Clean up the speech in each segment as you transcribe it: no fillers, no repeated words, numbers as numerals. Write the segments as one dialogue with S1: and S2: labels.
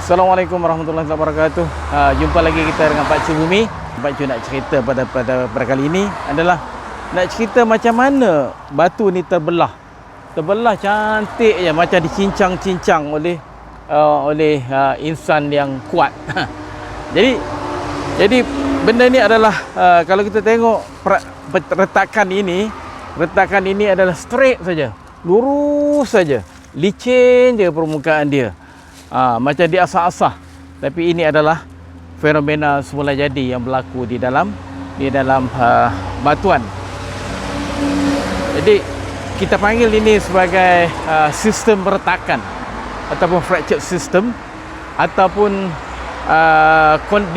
S1: Assalamualaikum warahmatullahi wabarakatuh. Jumpa lagi kita dengan Pak Cu Bumi. Pak Cu nak cerita pada kali ini adalah nak cerita macam mana batu ni terbelah. Terbelah cantik je, macam dicincang-cincang oleh insan yang kuat. Jadi benda ni adalah kalau kita tengok retakan ini adalah straight saja, lurus saja, licin je permukaan dia. Macam diasah-asah. Tapi ini adalah fenomena semula jadi yang berlaku di dalam batuan. Jadi kita panggil ini sebagai sistem retakan ataupun fractured system ataupun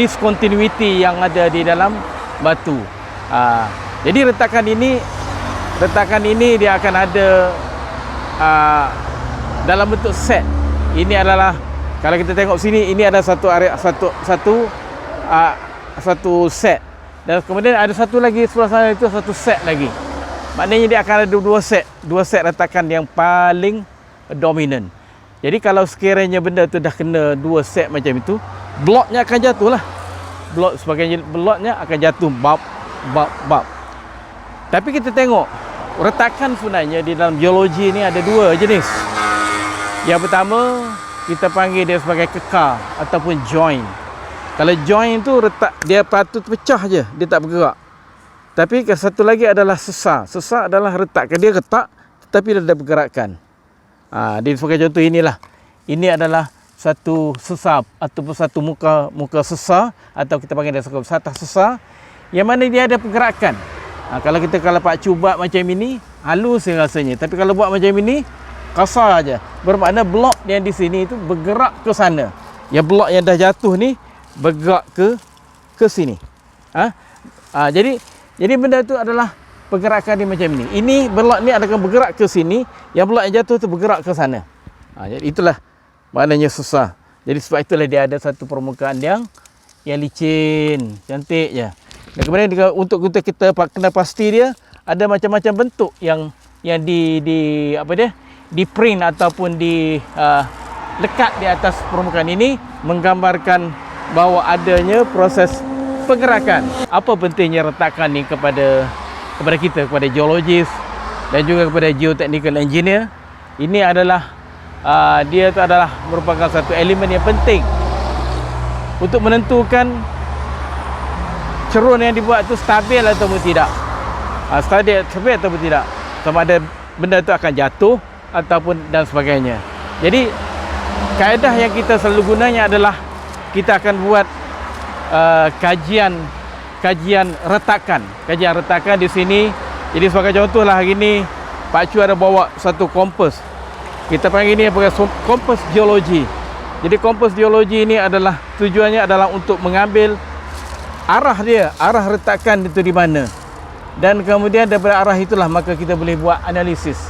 S1: discontinuity yang ada di dalam batu. Jadi retakan ini dia akan ada dalam bentuk set. Ini adalah, kalau kita tengok sini, ini ada satu area, satu set, dan kemudian ada satu lagi sebelah sana, itu satu set lagi. Maknanya dia akan ada dua set retakan yang paling dominan. Jadi kalau sekiranya benda tu dah kena dua set macam itu, bloknya akan jatuh lah. Bloknya akan jatuh bab. Tapi kita tengok retakan sebenarnya di dalam geologi ni ada dua jenis. Yang pertama kita panggil dia sebagai kekar ataupun join. Kalau join tu retak, dia patut pecah je, dia tak bergerak. Tapi satu lagi adalah sesar. Sesar adalah retak, dia retak tetapi dia ada pergerakan. Dia sebagai contoh inilah. Ini adalah satu sesar ataupun satu muka sesar, atau kita panggil dia sebagai satah sesar, yang mana dia ada pergerakan. Kalau Pak Cu buat macam ini, halus rasanya. Tapi kalau buat macam ini, kasar aja. Bermakna blok yang di sini itu bergerak ke sana. Yang blok yang dah jatuh ni bergerak ke sini. Jadi benda tu adalah pergerakan dia macam ini. Ini blok ni akan bergerak ke sini, yang blok yang jatuh tu bergerak ke sana. Jadi itulah maknanya susah. Jadi sebab itulah dia ada satu permukaan yang licin, cantik je. Dan kemudian untuk kita kena pasti dia ada macam-macam bentuk yang di print ataupun lekat di atas permukaan ini, menggambarkan bahawa adanya proses pergerakan. Apa pentingnya retakan ni kepada kita, kepada geologis dan juga kepada geotechnical engineer? Ini adalah dia itu adalah merupakan satu elemen yang penting untuk menentukan cerun yang dibuat itu stabil ataupun tidak. Stabil ataupun tidak. Sama ada benda itu akan jatuh ataupun dan sebagainya. Jadi kaedah yang kita selalu gunanya adalah kita akan buat kajian retakan di sini. Jadi sebagai contoh lah, hari ni Pak Cu ada bawa satu kompas. Kita panggil ini sebagai kompas geologi. Jadi kompas geologi ini adalah tujuannya adalah untuk mengambil arah retakan itu di mana. Dan kemudian daripada arah itulah maka kita boleh buat analisis.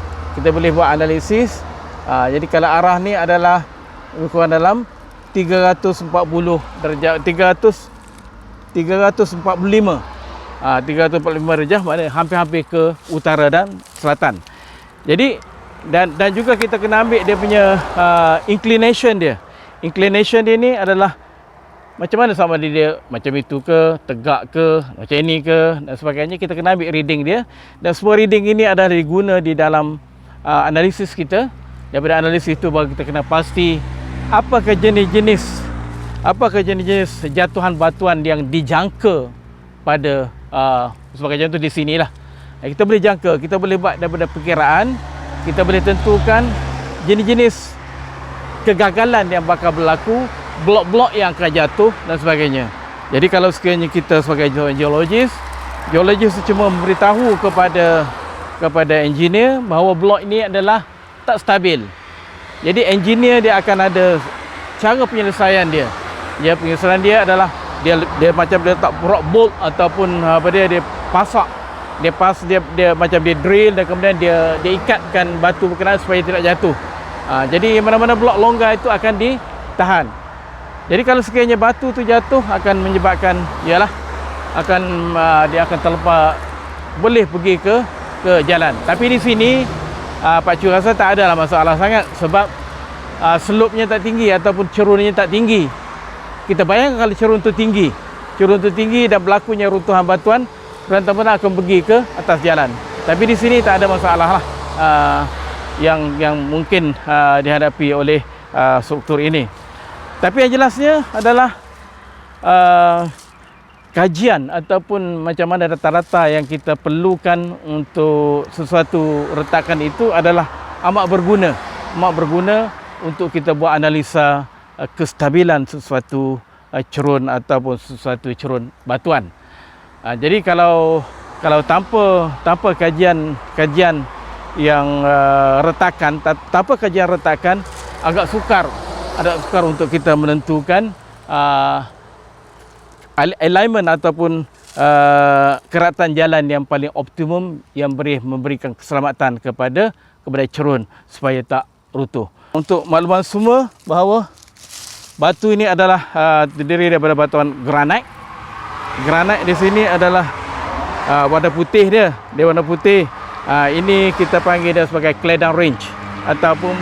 S1: Jadi kalau arah ni adalah kurang dalam 340 darjah, 345 darjah, maknanya hampir-hampir ke utara dan selatan. Jadi dan juga kita kena ambil dia punya inclination dia. Inclination dia ni adalah macam mana, sama dia macam itu ke, tegak ke, macam ini ke dan sebagainya. Kita kena ambil reading dia, dan semua reading ini adalah diguna di dalam analisis kita. Daripada analisis itu baru kita kena pasti apakah jenis-jenis jatuhan batuan yang dijangka pada sebagai contoh di sinilah. Kita boleh jangka, kita boleh buat daripada perkiraan, kita boleh tentukan jenis-jenis kegagalan yang bakal berlaku, blok-blok yang akan jatuh dan sebagainya. Jadi kalau sekiranya kita sebagai geologis cuma memberitahu kepada engineer bahawa blok ini adalah tak stabil. Jadi engineer dia akan ada cara penyelesaian dia. Penyelesaian dia adalah dia macam dia letak rock bolt ataupun dia pasak. Dia macam dia drill dan kemudian dia ikatkan batu berkenaan supaya tidak jatuh. Jadi mana-mana blok longgar itu akan ditahan. Jadi kalau sekiranya batu tu jatuh akan menyebabkan dia akan terlepas, boleh pergi ke jalan. Tapi di sini Pak Cu rasa tak adalah masalah sangat, sebab slope-nya tak tinggi ataupun cerunnya tak tinggi. Kita bayangkan kalau cerun itu tinggi dan berlakunya runtuhan batuan, benar-benar akan pergi ke atas jalan. Tapi di sini tak ada masalah lah yang mungkin dihadapi oleh struktur ini. Tapi yang jelasnya adalah kajian ataupun macam mana rata-rata yang kita perlukan untuk sesuatu retakan itu adalah amat berguna untuk kita buat analisa kestabilan sesuatu cerun ataupun sesuatu cerun batuan. Jadi kalau tanpa kajian yang retakan, tanpa kajian retakan, agak sukar untuk kita menentukan alignment ataupun keratan jalan yang paling optimum yang memberikan keselamatan kepada cerun supaya tak runtuh. Untuk makluman semua bahawa batu ini adalah terdiri daripada batuan granit. Granit di sini adalah warna putih dia warna putih. Ini kita panggil dia sebagai Kledang Range ataupun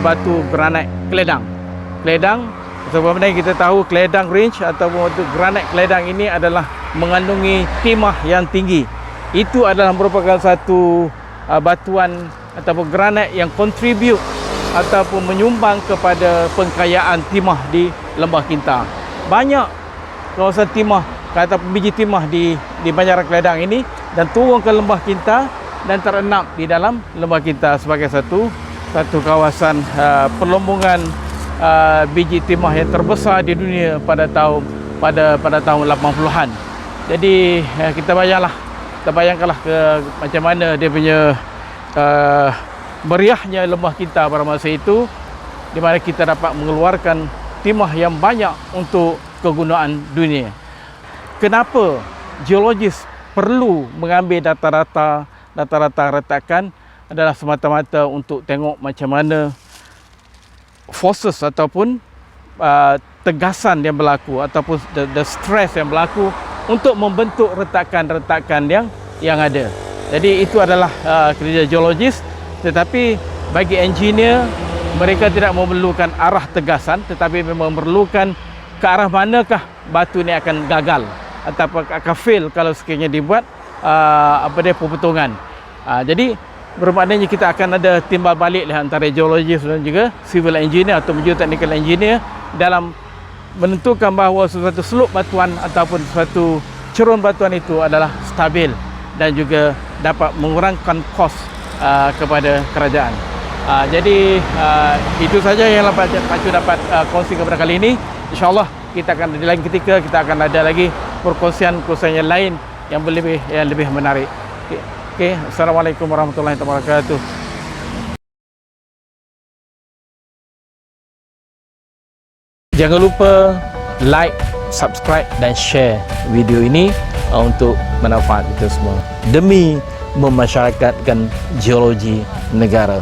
S1: batu granit Kledang. Sebagaimana kita tahu, Kledang Range ataupun batu granit Kledang ini adalah mengandungi timah yang tinggi. Itu adalah merupakan satu batuan ataupun granit yang contribute ataupun menyumbang kepada pengkayaan timah di Lembah Kinta. Banyak kawasan timah ataupun biji timah di Banjaran Kledang ini dan turun ke Lembah Kinta dan terendap di dalam Lembah Kinta sebagai satu kawasan perlombongan biji timah yang terbesar di dunia pada tahun 80-an. Jadi kita bayangkanlah macam mana dia punya meriahnya Lembah Kinta pada masa itu, di mana kita dapat mengeluarkan timah yang banyak untuk kegunaan dunia. Kenapa geologis perlu mengambil data-data retakan adalah semata-mata untuk tengok macam mana forces ataupun tegasan yang berlaku ataupun the stress yang berlaku untuk membentuk retakan-retakan yang ada. Jadi itu adalah kerja geologis. Tetapi bagi engineer, mereka tidak memerlukan arah tegasan, tetapi memang memerlukan ke arah manakah batu ini akan gagal atau akan fail kalau sekiranya dibuat pembentungan. Jadi bermaknanya kita akan ada timbal balik antara geologis dan juga civil engineer atau geotechnical engineer dalam menentukan bahawa sesuatu slope batuan ataupun sesuatu cerun batuan itu adalah stabil dan juga dapat mengurangkan kos kepada kerajaan. Jadi itu saja yang Pacu dapat kongsi kepada kali ini. InsyaAllah kita akan di lain ketika kita akan ada lagi perkongsian yang lain yang lebih menarik. Okay. Assalamualaikum warahmatullahi wabarakatuh. Jangan lupa like, subscribe dan share video ini untuk manfaat kita semua demi memasyarakatkan geologi negara.